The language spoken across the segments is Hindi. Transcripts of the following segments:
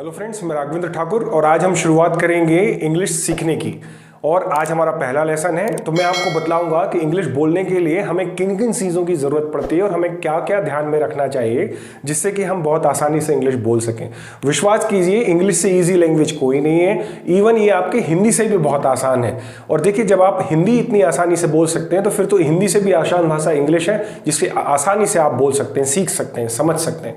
हेलो फ्रेंड्स, मैं राघवेंद्र ठाकुर और आज हम शुरुआत करेंगे इंग्लिश सीखने की। और आज हमारा पहला लेसन है। तो मैं आपको बतलाऊंगा कि इंग्लिश बोलने के लिए हमें किन किन चीज़ों की ज़रूरत पड़ती है और हमें क्या क्या ध्यान में रखना चाहिए जिससे कि हम बहुत आसानी से इंग्लिश बोल सकें। विश्वास कीजिए, इंग्लिश से ईजी लैंग्वेज कोई नहीं है। इवन ये आपके हिंदी से भी बहुत आसान है। और देखिए, जब आप हिंदी इतनी आसानी से बोल सकते हैं तो फिर तो हिंदी से भी आसान भाषा इंग्लिश है जिसकी आसानी से आप बोल सकते हैं, सीख सकते हैं, समझ सकते हैं।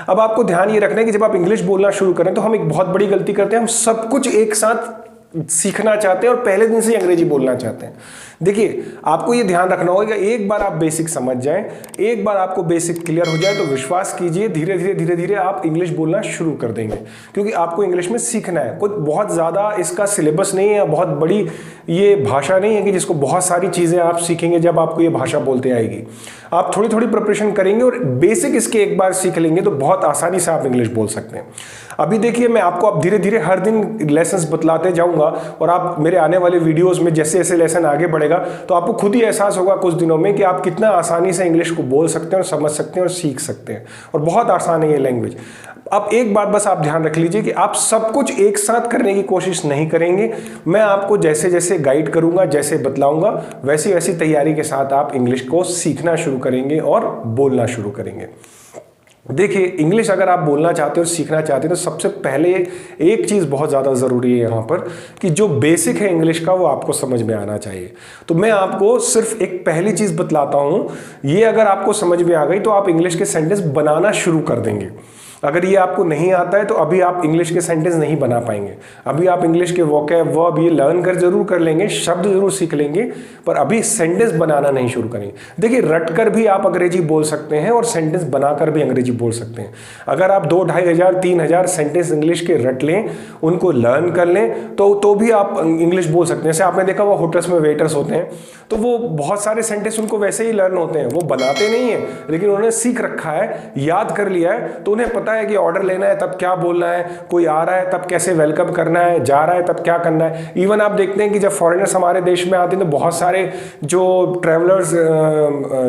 अब आपको ध्यान ये रखना है कि जब आप इंग्लिश बोलना शुरू करें तो हम एक बहुत बड़ी गलती करते हैं। हम सब कुछ एक साथ सीखना चाहते हैं और पहले दिन से अंग्रेजी बोलना चाहते हैं। देखिए, आपको ये ध्यान रखना होगा कि एक बार आप बेसिक समझ जाएं, एक बार आपको बेसिक क्लियर हो जाए तो विश्वास कीजिए धीरे धीरे आप इंग्लिश बोलना शुरू कर देंगे। क्योंकि आपको इंग्लिश में सीखना है। कुछ बहुत ज़्यादा इसका सिलेबस नहीं है, बहुत बड़ी ये भाषा नहीं है कि जिसको बहुत सारी चीज़ें आप सीखेंगे जब आपको ये भाषा बोलते आएगी। आप थोड़ी थोड़ी प्रिपरेशन करेंगे और बेसिक इसके एक बार सीख लेंगे तो बहुत आसानी से आप इंग्लिश बोल सकते हैं। अभी देखिए, मैं आपको अब धीरे धीरे हर दिन लेसन्स बतलाते जाऊंगा और आप मेरे आने वाले वीडियोस में जैसे जैसे लेसन आगे बढ़ेगा तो आपको खुद ही एहसास होगा कुछ दिनों में कि आप कितना आसानी से इंग्लिश को बोल सकते हैं और समझ सकते हैं और सीख सकते हैं। और बहुत आसान है ये लैंग्वेज। अब एक बात बस आप ध्यान रख लीजिए कि आप सब कुछ एक साथ करने की कोशिश नहीं करेंगे। मैं आपको जैसे जैसे गाइड करूंगा, जैसे बतलाऊंगा, वैसी वैसी तैयारी के साथ आप इंग्लिश को सीखना शुरू करेंगे और बोलना शुरू करेंगे। देखिए, इंग्लिश अगर आप बोलना चाहते हो और सीखना चाहते हो तो सबसे पहले एक चीज़ बहुत ज़्यादा ज़रूरी है यहाँ पर कि जो बेसिक है इंग्लिश का वो आपको समझ में आना चाहिए। तो मैं आपको सिर्फ एक पहली चीज़ बतलाता हूँ। ये अगर आपको समझ में आ गई तो आप इंग्लिश के सेंटेंस बनाना शुरू कर देंगे। अगर ये आपको नहीं आता है तो अभी आप इंग्लिश के सेंटेंस नहीं बना पाएंगे। अभी आप इंग्लिश के वोकैब, वर्ब ये लर्न कर जरूर कर लेंगे, शब्द जरूर सीख लेंगे, पर अभी सेंटेंस बनाना नहीं शुरू करेंगे। देखिए, रट कर भी आप अंग्रेजी बोल सकते हैं और सेंटेंस बनाकर भी अंग्रेजी बोल सकते हैं। अगर आप 2-2,500-3,000 सेंटेंस इंग्लिश के रट लें, उनको लर्न कर लें तो भी आप इंग्लिश बोल सकते हैं। जैसे आपने देखा वो होटल्स में वेटर्स होते हैं तो वो बहुत सारे सेंटेंस उनको वैसे ही लर्न होते हैं। वो बनाते नहीं है लेकिन उन्होंने सीख रखा है, याद कर लिया है, तो उन्हें पता है कि ऑर्डर लेना है तब क्या बोलना है, कोई आ रहा है तब कैसे वेलकम करना है, जा रहा है तब क्या करना है। इवन आप देखते हैं कि जब फॉरेनर्स हमारे देश में आते हैं तो बहुत सारे जो ट्रैवलर्स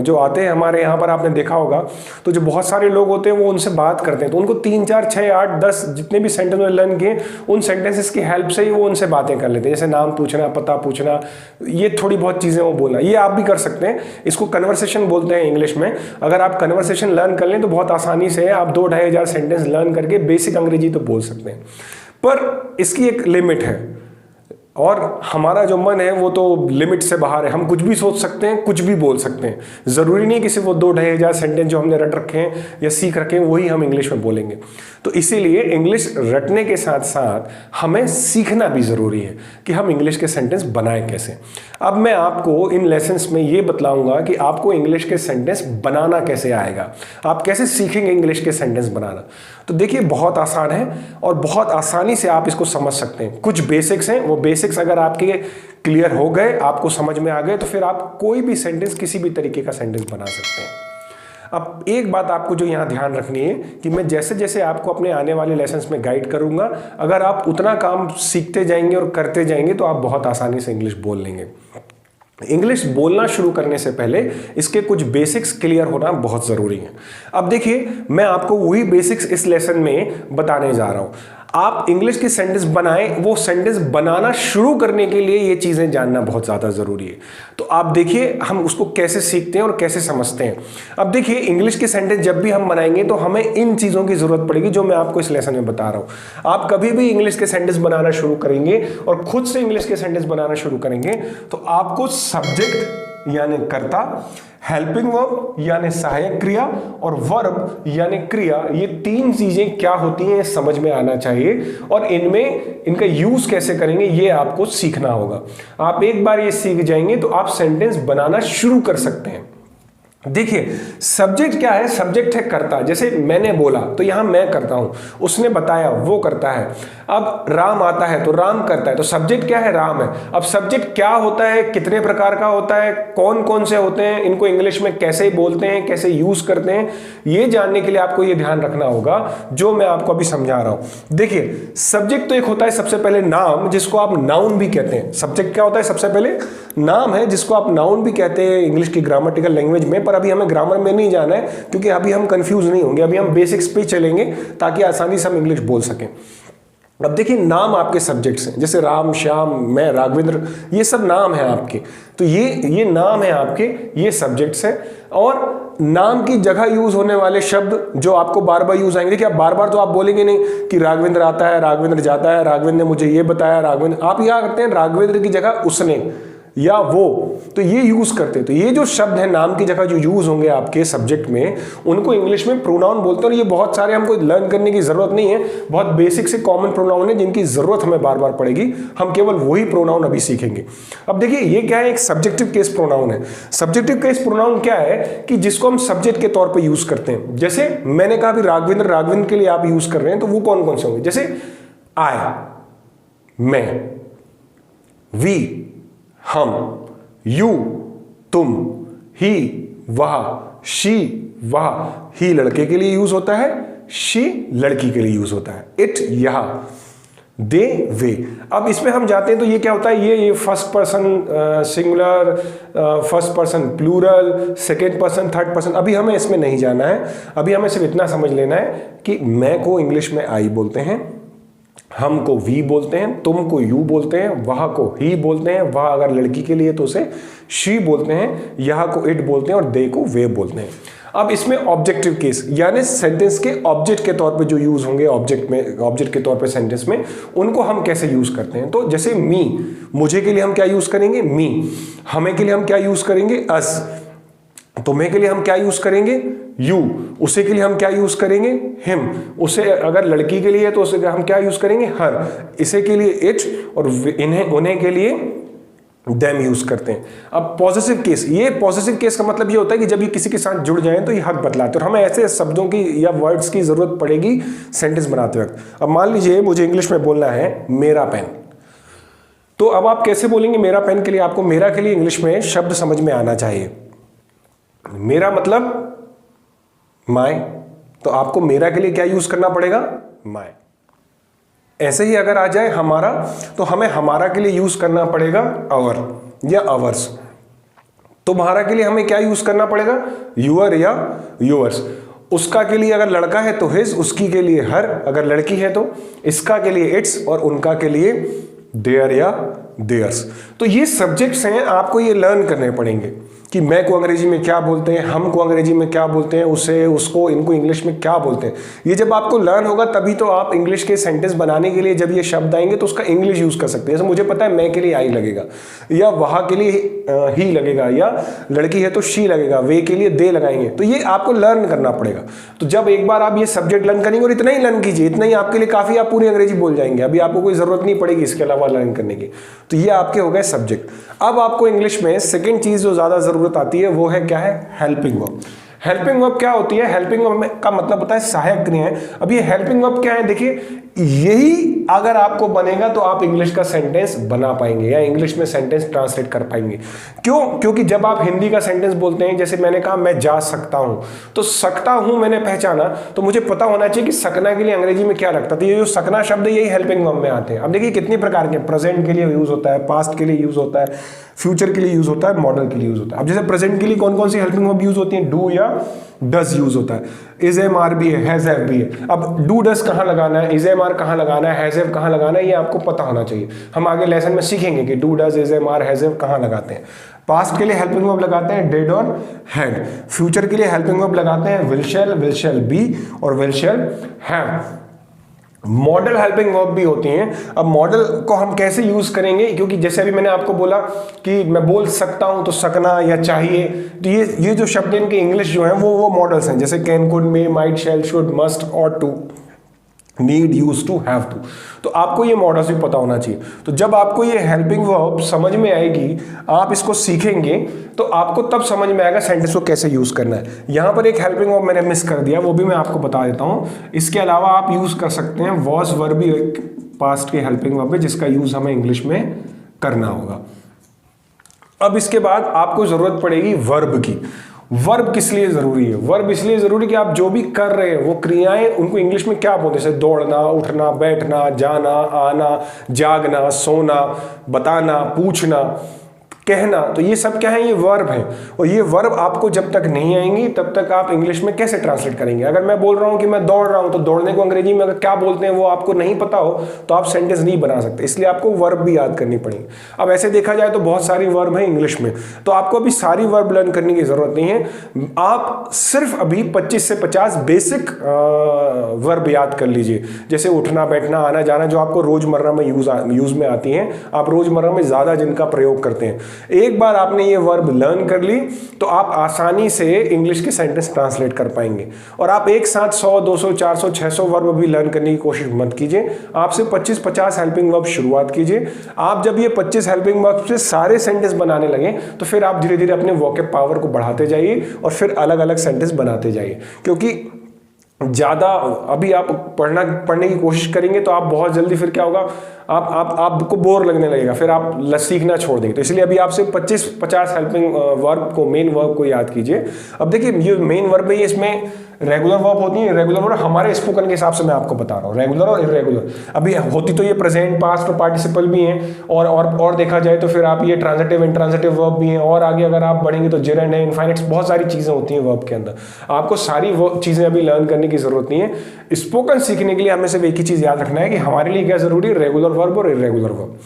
जो आते हैं हमारे यहाँ पर, आपने देखा होगा, तो जो बहुत सारे लोग होते हैं वो उनसे बात करते हैं तो उनको 3, 4, 6, 8, 10 जितने भी सेंटेंस लर्न किए उन सेंटेंसेस की हेल्प से ही वो उनसे बातें कर लेते हैं। जैसे नाम पूछना, पता पूछना, ये थोड़ी बहुत चीज़ें वो बोलना, ये आप भी कर सकते हैं। इसको कन्वर्सेशन बोलते हैं इंग्लिश में। अगर आप कन्वर्सेशन लर्न कर लें तो बहुत आसानी से आप 2-2,500 सेंटेंस लर्न करके बेसिक अंग्रेजी तो बोल सकते हैं। पर इसकी एक लिमिट है और हमारा जो मन है वो तो लिमिट से बाहर है। हम कुछ भी सोच सकते हैं, कुछ भी बोल सकते हैं। ज़रूरी नहीं कि सिर्फ वो 2-2,500 सेंटेंस जो हमने रट रखे हैं या सीख रखे हैं वही हम इंग्लिश में बोलेंगे। तो इसीलिए इंग्लिश रटने के साथ साथ हमें सीखना भी ज़रूरी है कि हम इंग्लिश के सेंटेंस बनाएं कैसे। अब मैं आपको इन लेसन्स में ये बतलाऊंगा कि आपको इंग्लिश के सेंटेंस बनाना कैसे आएगा, आप कैसे सीखेंगे इंग्लिश के सेंटेंस बनाना। तो देखिए, बहुत आसान है और बहुत आसानी से आप इसको समझ सकते हैं। कुछ बेसिक्स हैं, वो बेसिक्स अगर आपके क्लियर हो गए, आपको समझ में आ गए, तो फिर आप कोई भी सेंटेंस, किसी भी तरीके का सेंटेंस बना सकते हैं। अब एक बात आपको जो यहाँ ध्यान रखनी है कि मैं जैसे जैसे आपको अपने आने वाले लेसन्स में गाइड करूंगा, अगर आप उतना काम सीखते जाएंगे और करते जाएंगे तो आप बहुत आसानी से इंग्लिश बोल लेंगे। इंग्लिश बोलना शुरू करने से पहले इसके कुछ बेसिक्स क्लियर होना बहुत ज़रूरी है। अब देखिए, मैं आपको वही बेसिक्स इस लेसन में बताने जा रहा हूँ। आप इंग्लिश की सेंटेंस बनाएं, वो सेंटेंस बनाना शुरू करने के लिए ये चीज़ें जानना बहुत ज़्यादा ज़रूरी है। तो आप देखिए हम उसको कैसे सीखते हैं और कैसे समझते हैं। अब देखिए, इंग्लिश की सेंटेंस जब भी हम बनाएंगे तो हमें इन चीज़ों की ज़रूरत पड़ेगी जो मैं आपको इस लेसन में बता रहा हूँ। आप कभी भी इंग्लिश के सेंटेंस बनाना शुरू करेंगे और खुद से इंग्लिश के सेंटेंस बनाना शुरू करेंगे तो आपको सब्जेक्ट यानी कर्ता, हेल्पिंग वर्ब यानी सहायक क्रिया और वर्ब यानी क्रिया, ये 3 चीजें क्या होती हैं समझ में आना चाहिए और इनमें इनका यूज कैसे करेंगे ये आपको सीखना होगा। आप एक बार ये सीख जाएंगे तो आप सेंटेंस बनाना शुरू कर सकते हैं। देखिए, सब्जेक्ट क्या है? सब्जेक्ट है कर्ता। जैसे मैंने बोला तो यहां मैं करता हूं, उसने बताया वो करता है। अब राम आता है तो राम करता है, तो सब्जेक्ट क्या है? राम है। अब सब्जेक्ट क्या होता है, कितने प्रकार का होता है, कौन कौन से होते हैं, इनको इंग्लिश में कैसे बोलते हैं, कैसे यूज करते हैं, ये जानने के लिए आपको ये ध्यान रखना होगा जो मैं आपको अभी समझा रहा हूं। देखिए, सब्जेक्ट तो एक होता है सबसे पहले नाम, जिसको आप नाउन भी कहते हैं। सब्जेक्ट क्या होता है? सबसे पहले नाम है, जिसको आप नाउन भी कहते हैं इंग्लिश की ग्रामेटिकल लैंग्वेज में। पर अभी हमें ग्रामर में नहीं जाना है, क्योंकि अभी हम कंफ्यूज नहीं होंगे, अभी हम बेसिक्स पे चलेंगे ताकि आसानी से हम इंग्लिश बोल सकें। अब देखिए, नाम आपके सब्जेक्ट्स हैं, जैसे राम, श्याम, मैं, राघवेंद्र, ये सब नाम हैं आपके। तो ये नाम है आपके, ये सब्जेक्ट्स हैं। और नाम की जगह यूज होने वाले शब्द जो आपको बार बार यूज आएंगे, देखिए आप बार बार तो आप बोलेंगे नहीं कि राघवेंद्र आता है, राघवेंद्र जाता है, राघवेंद्र ने मुझे ये बताया, राघवेंद्र, आप क्या करते हैं, राघवेंद्र की जगह उसने या वो, तो ये यूज करते हैं। तो ये जो शब्द है नाम की जगह जो यूज होंगे आपके सब्जेक्ट में, उनको इंग्लिश में प्रोनाउन बोलते हैं। और ये बहुत सारे हमको लर्न करने की जरूरत नहीं है, बहुत बेसिक से कॉमन प्रोनाउन है जिनकी जरूरत हमें बार बार पड़ेगी, हम केवल वही प्रोनाउन अभी सीखेंगे। अब देखिए, ये क्या है, एक सब्जेक्टिव केस प्रोनाउन है। सब्जेक्टिव केस प्रोनाउन क्या है कि जिसको हम सब्जेक्ट के तौर पर यूज करते हैं। जैसे मैंने कहा भी राघवेंद्र, राघवेंद्र के लिए आप यूज कर रहे हैं, तो वो कौन कौन से होंगे, जैसे आई, मैं, वी, हम, यू, तुम, ही, वह, शी, वह, ही लड़के के लिए यूज होता है, शी लड़की के लिए यूज होता है, इट यह, दे वे। अब इसमें हम जाते हैं तो ये क्या होता है, ये first person singular, first person plural, second person, third person, अभी हमें इसमें नहीं जाना है। अभी हमें सिर्फ इतना समझ लेना है कि मैं को इंग्लिश में आई बोलते हैं, हम को वी बोलते हैं, तुम को यू बोलते हैं, वह को ही बोलते हैं, वह अगर लड़की के लिए तो उसे शी बोलते हैं, यह को इट बोलते हैं और दे को वे बोलते हैं। अब इसमें ऑब्जेक्टिव केस यानी सेंटेंस के ऑब्जेक्ट के तौर पे जो यूज होंगे, ऑब्जेक्ट के तौर पे सेंटेंस में, उनको हम कैसे यूज करते हैं। तो जैसे मी, मुझे के लिए हम क्या यूज करेंगे, मी। हमें के लिए हम क्या यूज करेंगे, अस। तुम्हें के लिए हम क्या यूज करेंगे, यू। उसे के लिए हम क्या यूज करेंगे, हिम। उसे अगर लड़की के लिए तो उसे हम क्या यूज करेंगे, हर। इसे के लिए इट, और उन्हें के लिए देम यूज करते हैं। अब पॉसेसिव केस, ये पॉसेसिव केस का मतलब ये होता है कि जब ये किसी के साथ जुड़ जाएं तो ये हक बतलाते हैं, और हमें ऐसे शब्दों की या वर्ड्स की जरूरत पड़ेगी सेंटेंस बनाते वक्त। अब मान लीजिए मुझे इंग्लिश में बोलना है मेरा पेन, तो अब आप कैसे बोलेंगे मेरा पेन के लिए, आपको मेरा के लिए इंग्लिश में शब्द समझ में आना चाहिए। मेरा मतलब माय, तो आपको मेरा के लिए क्या यूज करना पड़ेगा, माय। ऐसे ही अगर आ जाए हमारा, तो हमें हमारा के लिए यूज करना पड़ेगा आवर या आवर्स। तुम्हारा के लिए हमें क्या यूज करना पड़ेगा, यूअर या यूअर्स। उसका के लिए अगर लड़का है तो हिज, उसकी के लिए हर, अगर लड़की है तो इसका के लिए इट्स, और उनका के लिए देयर या देयर्स। तो ये सब्जेक्ट्स हैं, आपको ये लर्न करने पड़ेंगे कि मैं को अंग्रेजी में क्या बोलते हैं, हम को अंग्रेजी में क्या बोलते हैं, उसे, उसको, इनको इंग्लिश में क्या बोलते हैं। ये जब आपको लर्न होगा तभी तो आप इंग्लिश के सेंटेंस बनाने के लिए जब ये शब्द आएंगे तो उसका इंग्लिश यूज कर सकते हैं। जैसे मुझे पता है मैं के लिए आई लगेगा, या वहाँ के लिए ही लगेगा, या लड़की है तो शी लगेगा, वे के लिए दे लगाएंगे। तो ये आपको लर्न करना पड़ेगा। तो जब एक बार आप ये सब्जेक्ट लर्न करेंगे, और इतना ही लर्न कीजिए, इतना ही आपके लिए काफी, आप पूरी अंग्रेजी बोल जाएंगे, अभी आपको कोई जरूरत नहीं पड़ेगी इसके अलावा लर्न करने की। तो ये आपके हो गए सब्जेक्ट। अब आपको इंग्लिश में सेकेंड चीज जो ज्यादा जरूरत आती है वो है क्या है, हेल्पिंग वर्ब। हेल्पिंग वर्ब क्या होती है, हेल्पिंग वर्ब का मतलब होता है सहायक क्रियाएं। अब ये हेल्पिंग वर्ब क्या है, देखिए यही अगर आपको बनेगा तो आप इंग्लिश का सेंटेंस बना पाएंगे या इंग्लिश में सेंटेंस ट्रांसलेट कर पाएंगे। क्यों, क्योंकि जब आप हिंदी का सेंटेंस बोलते हैं, जैसे मैंने कहा मैं जा सकता हूं, तो सकता हूं मैंने पहचाना, तो मुझे पता होना चाहिए कि सकना के लिए अंग्रेजी में क्या लगता है। तो ये जो सकना शब्द है यही हेल्पिंग वर्ब में आते हैं। अब देखिए कितनी प्रकार के, प्रेजेंट के लिए यूज होता है, पास्ट के लिए यूज होता है, फ्यूचर के लिए यूज होता है, मॉडल के लिए यूज होता है। अब जैसे प्रेजेंट के लिए कौन कौन सी हेल्पिंग वर्ब यूज होती है, डू या डज यूज होता है, इज एम आर भी है, हैज हैव भी है। अब डू डज कहाँ लगाना है, इज एम आर कहाँ लगाना है, हैज हैव कहाँ लगाना है, ये आपको पता होना चाहिए। हम आगे लेसन में सीखेंगे कि do does, is am are, has have कहाँ लगाते हैं। पास्ट के लिए हेल्पिंग वर्ब लगाते हैं डिड और हैड। फ्यूचर के लिए हेल्पिंग वर्ब लगाते हैं विल शैल बी और will shall have. Model helping verb भी होती हैं। अब मॉडल को हम कैसे यूज करेंगे, क्योंकि जैसे अभी मैंने आपको बोला कि मैं बोल सकता हूं, तो सकना या चाहिए, तो ये जो शब्द इनके इंग्लिश जो है वो मॉडल्स हैं, जैसे can, could, may, might, shall, should, must, ought to, need, use to, have to. तो आपको ये मॉडल्स भी पता होना चाहिए। तो जब आपको ये हेल्पिंग वर्ब समझ में आएगी, आप इसको सीखेंगे, तो आपको तब समझ में आएगा सेंटेंस को कैसे यूज करना है। यहां पर एक हेल्पिंग वर्ब मैंने मिस कर दिया, वो भी मैं आपको बता देता हूं। इसके अलावा आप यूज कर सकते हैं वॉज वर्ब भी एक पास्ट के हेल्पिंग वर्ब है, जिसका यूज हमें इंग्लिश में करना होगा। अब इसके बाद आपको जरूरत पड़ेगी वर्ब की। वर्ब किस लिए जरूरी है, वर्ब इसलिए जरूरी कि आप जो भी कर रहे हैं वो क्रियाएं, उनको इंग्लिश में क्या बोलते हैं, जैसे दौड़ना, उठना, बैठना, जाना, आना, जागना, सोना, बताना, पूछना, कहना, तो ये सब क्या है, ये वर्ब है। और ये वर्ब आपको जब तक नहीं आएंगी तब तक आप इंग्लिश में कैसे ट्रांसलेट करेंगे। अगर मैं बोल रहा हूं कि मैं दौड़ रहा हूं, तो दौड़ने को अंग्रेजी में अगर क्या बोलते हैं वो आपको नहीं पता हो तो आप सेंटेंस नहीं बना सकते, इसलिए आपको वर्ब भी याद करनी पड़ेगी। अब ऐसे देखा जाए तो बहुत सारी वर्ब है इंग्लिश में, तो आपको अभी सारी वर्ब लर्न करने की जरूरत नहीं है। आप सिर्फ अभी 25 से 50 बेसिक वर्ब याद कर लीजिए, जैसे उठना, बैठना, आना जाना, जो आपको रोजमर्रा में यूज में आती हैं, आप रोजमर्रा में ज्यादा जिनका प्रयोग करते हैं। एक बार आपने ये वर्ब लर्न कर ली तो आप आसानी से इंग्लिश के सेंटेंस ट्रांसलेट कर पाएंगे। और आप एक साथ 100, 200, 400, 600 वर्ब भी लर्न करने की कोशिश मत कीजिए। आप सिर्फ 25-50 हेल्पिंग वर्ब शुरुआत कीजिए। आप जब ये 25 हेल्पिंग वर्ब से सारे सेंटेंस बनाने लगे तो फिर आप धीरे धीरे अपने वोकैब पावर को बढ़ाते जाइए और फिर अलग अलग सेंटेंस बनाते जाइए। क्योंकि ज़्यादा अभी आप पढ़ने की कोशिश करेंगे तो आप बहुत जल्दी फिर क्या होगा, आपको बोर लगने लगेगा, फिर आप सीखना छोड़ देंगे। तो इसलिए अभी आपसे 25-50 हेल्पिंग वर्ब को, मेन वर्ब को याद कीजिए। अब देखिए ये मेन वर्ब है, इसमें रेगुलर वर्ब होती है। रेगुलर वर्ब हमारे स्पोकन के हिसाब से मैं आपको बता रहा हूँ, रेगुलर और इरेगुलर। अभी होती तो ये प्रेजेंट, पास्ट और पार्टिसिपल भी हैं, और देखा जाए तो फिर आप ये ट्रांजिटिव, इंट्रांजिटिव वर्ब भी हैं, और आगे अगर आप बढ़ेंगे तो जेरेंड है, इनफाइनाइट, बहुत सारी चीजें होती हैं वर्ब के अंदर। आपको सारी चीजें अभी लर्न करने की जरूरत नहीं है। स्पोकन सीखने के लिए हमें सिर्फ एक ही चीज याद रखना है कि हमारे लिए क्या जरूरी है, रेगुलर वर्ब और इरेगुलर वर्ब।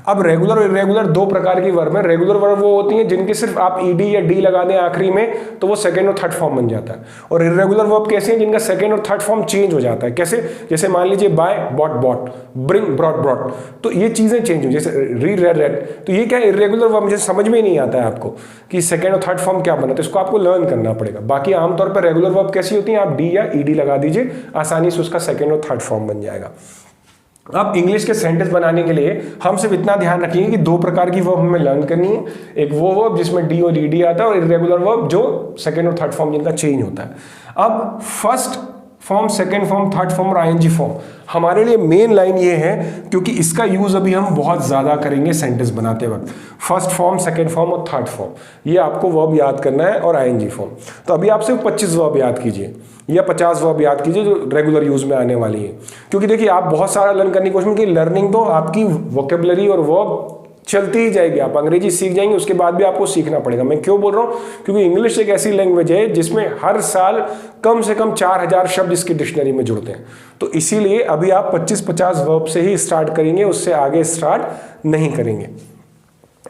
अब रेगुलर और इरेगुलर दो प्रकार की वर्ब है। रेगुलर वर्ब वो होती हैं जिनकी सिर्फ आप ईडी या डी लगा दें आखिरी में तो वो सेकंड और थर्ड फॉर्म बन जाता है। और इरेगुलर वर्ब कैसे हैं, जिनका सेकंड और थर्ड फॉर्म चेंज हो जाता है। कैसे, जैसे मान लीजिए buy, bought bought, bring brought brought, तो ये चीजें चेंज हो, जैसे रीड रेड रेड, तो ये क्या है, इरेगुलर वर्ब। मुझे समझ में नहीं आता है आपको कि सेकंड और थर्ड फॉर्म क्या बना, तो इसको आपको लर्न करना पड़ेगा। बाकी आमतौर पर रेगुलर वर्ब कैसी होती है, आप डी या ईडी लगा दीजिए, आसानी से उसका सेकंड और थर्ड फॉर्म बन जाएगा। अब इंग्लिश के सेंटेंस बनाने के लिए हम सिर्फ इतना ध्यान रखेंगे कि दो प्रकार की वर्ब हमें लर्न करनी है। एक वो वर्ब जिसमें डी और ईडी आता है, और इरेगुलर वर्ब जो सेकंड और थर्ड फॉर्म जिनका चेंज होता है। अब first form, second form, third form और आईएनजी फॉर्म हमारे लिए मेन लाइन ये है, क्योंकि इसका यूज अभी हम बहुत ज्यादा करेंगे सेंटेंस बनाते वक्त। फर्स्ट फॉर्म, सेकंड फॉर्म और थर्ड फॉर्म, ये आपको वर्ब याद करना है, और आईएनजी फॉर्म। तो अभी आप सिर्फ 25 वर्ब याद कीजिए या 50 वर्ब याद कीजिए जो रेगुलर यूज में आने वाली है। क्योंकि देखिए आप बहुत सारा लर्न करने की कोशिश की, लर्निंग तो आपकी वोकेबलरी और वर्ब चलती ही जाएगी। आप अंग्रेजी सीख जाएंगे, उसके बाद भी आपको सीखना पड़ेगा। मैं क्यों बोल रहा हूँ, क्योंकि इंग्लिश एक ऐसी लैंग्वेज है जिसमें हर साल कम से कम 4000 शब्द इसकी डिक्शनरी में जुड़ते हैं। तो इसीलिए अभी आप 25-50 वर्ब से ही स्टार्ट करेंगे, उससे आगे स्टार्ट नहीं करेंगे।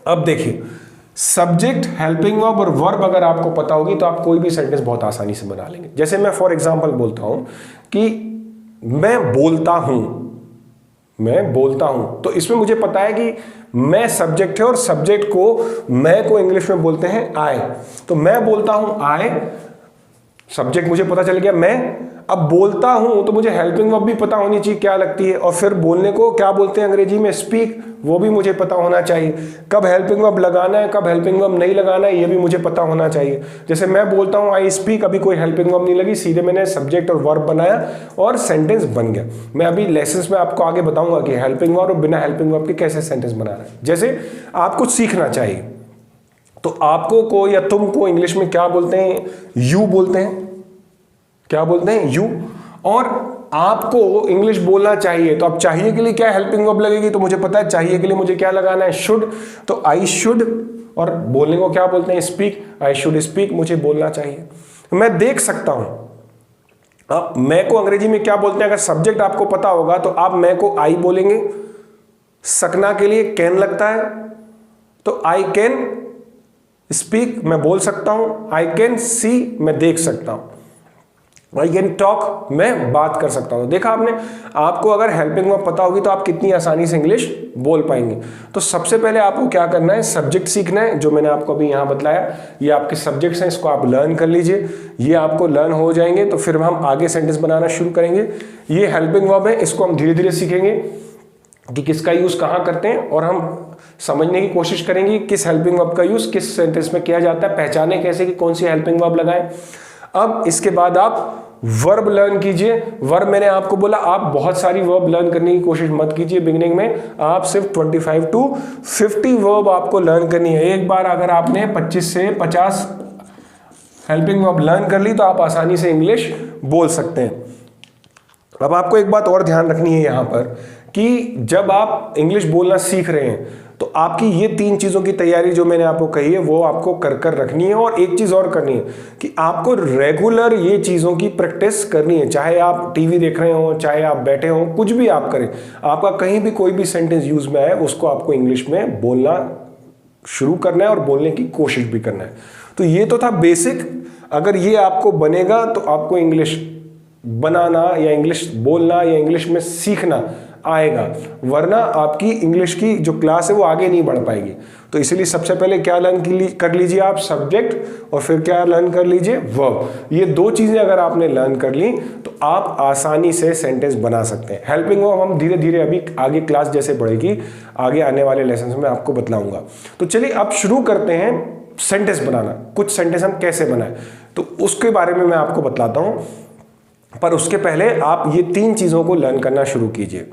अब देखिए, सब्जेक्ट, हेल्पिंग वर्ब और वर्ब अगर आपको पता होगी तो आप कोई भी सेंटेंस बहुत आसानी से बना लेंगे। जैसे मैं फॉर एग्जाम्पल बोलता हूं कि मैं बोलता हूं, मैं बोलता हूं, तो इसमें मुझे पता है कि मैं सब्जेक्ट है, और सब्जेक्ट को मैं को इंग्लिश में बोलते हैं आई। तो मैं बोलता हूं आई, सब्जेक्ट मुझे पता चल गया मैं। अब बोलता हूं तो मुझे हेल्पिंग वर्ब भी पता होनी चाहिए क्या लगती है, और फिर बोलने को क्या बोलते हैं अंग्रेजी में, स्पीक, वो भी मुझे पता होना चाहिए। कब हेल्पिंग वर्ब लगाना है, कब हेल्पिंग वर्ब नहीं लगाना है, ये भी मुझे पता होना चाहिए। जैसे मैं बोलता हूं आई स्पीक, अभी कोई हेल्पिंग वर्ब नहीं लगी, सीधे मैंने सब्जेक्ट और वर्ब बनाया और सेंटेंस बन गया। मैं अभी लेसन्स में आपको आगे बताऊंगा कि हेल्पिंग वर्ब और बिना हेल्पिंग वर्ब के कैसे सेंटेंस बनाना है। जैसे आप कुछ सीखना चाहिए तो आपको को या तुमको इंग्लिश में क्या बोलते हैं, यू बोलते हैं। क्या बोलते हैं, यू। और आपको इंग्लिश बोलना चाहिए तो अब चाहिए के लिए क्या हेल्पिंग वर्ब लगेगी, तो मुझे पता है चाहिए के लिए मुझे क्या लगाना है, शुड। तो आई शुड, और बोलने को क्या बोलते हैं, स्पीक, आई शुड स्पीक, मुझे बोलना चाहिए। मैं देख सकता हूं, अब मैं को अंग्रेजी में क्या बोलते हैं, अगर सब्जेक्ट आपको पता होगा तो आप मैं को आई बोलेंगे। सकना के लिए कैन लगता है, तो आई कैन स्पीक, मैं बोल सकता हूं। आई कैन सी, मैं देख सकता हूं। आई कैन टॉक, मैं बात कर सकता हूं। देखा आपने, आपको अगर हेल्पिंग वर्ब पता होगी तो आप कितनी आसानी से इंग्लिश बोल पाएंगे। तो सबसे पहले आपको क्या करना है, सब्जेक्ट सीखना है, जो मैंने आपको अभी यहां बतलाया। ये आपके सब्जेक्ट्स हैं, इसको आप लर्न कर लीजिए। ये आपको लर्न हो जाएंगे तो फिर हम आगे सेंटेंस बनाना शुरू करेंगे। ये हेल्पिंग वर्ब है, इसको हम धीरे धीरे सीखेंगे कि किसका यूज कहां करते हैं, और हम समझने की कोशिश करेंगे किस हेल्पिंग वर्ब का यूज किस सेंटेंस में किया जाता है, पहचाने कैसे कि कौन सी हेल्पिंग वर्ब लगाएं। अब इसके बाद आप वर्ब लर्न कीजिए। वर्ब मैंने आपको बोला, आप बहुत सारी वर्ब लर्न करने की कोशिश मत कीजिए बिगिनिंग में। आप सिर्फ 25 to 50 वर्ब आपको लर्न करनी है। एक बार अगर आपने 25 से 50 हेल्पिंग वर्ब लर्न कर ली तो आप आसानी से इंग्लिश बोल सकते हैं। अब आपको एक बात और ध्यान रखनी है यहां पर कि जब आप इंग्लिश बोलना सीख रहे हैं तो आपकी ये 3 चीज़ों की तैयारी जो मैंने आपको कही है वो आपको कर कर रखनी है। और एक चीज़ और करनी है कि आपको रेगुलर ये चीज़ों की प्रैक्टिस करनी है। चाहे आप टीवी देख रहे हो, चाहे आप बैठे हो, कुछ भी आप करें, आपका कहीं भी कोई भी सेंटेंस यूज में आए उसको आपको इंग्लिश में बोलना शुरू करना है और बोलने की कोशिश भी करना है। तो ये तो था बेसिक। अगर ये आपको बनेगा तो आपको इंग्लिश बनाना या इंग्लिश बोलना या इंग्लिश में सीखना आएगा, वरना आपकी इंग्लिश की जो क्लास है वो आगे नहीं बढ़ पाएगी। तो इसलिए सबसे पहले क्या लर्न कर लीजिए आप, सब्जेक्ट, और फिर क्या लर्न कर लीजिए, वर्ब। ये 2 चीजें अगर आपने लर्न कर ली तो आप आसानी से सेंटेंस बना सकते हैं। हेल्पिंग वर्ब हम धीरे धीरे अभी आगे क्लास जैसे बढ़ेगी, आगे आने वाले लेसन में आपको बतलाऊंगा। तो चलिए अब शुरू करते हैं सेंटेंस बनाना। कुछ सेंटेंस हम कैसे बनाएं तो उसके बारे में मैं आपको बतलाता हूं, पर उसके पहले आप ये 3 चीजों को लर्न करना शुरू कीजिए।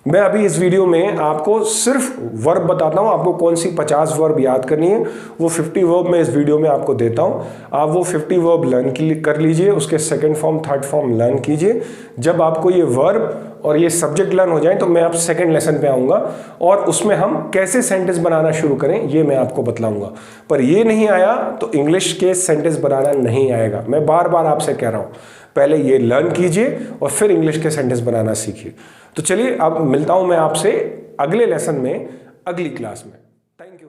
मैं अभी इस वीडियो में आपको सिर्फ वर्ब बताता हूं, आपको कौन सी 50 वर्ब याद करनी है, वो 50 वर्ब मैं इस वीडियो में आपको देता हूं। आप वो 50 वर्ब लर्न कर लीजिए, उसके second form third form learn कीजिए। जब आपको ये वर्ब और ये सब्जेक्ट लर्न हो जाए तो मैं आप सेकंड लेसन पे आऊंगा और उसमें हम कैसे सेंटेंस बनाना शुरू करें ये मैं आपको बतलाऊंगा। पर ये नहीं आया तो इंग्लिश के सेंटेंस बनाना नहीं आएगा। मैं बार बार आपसे कह रहा हूं, पहले ये लर्न कीजिए और फिर इंग्लिश के सेंटेंस बनाना सीखिए। तो चलिए अब मिलता हूं मैं आपसे अगले लेसन में, अगली क्लास में। Thank you.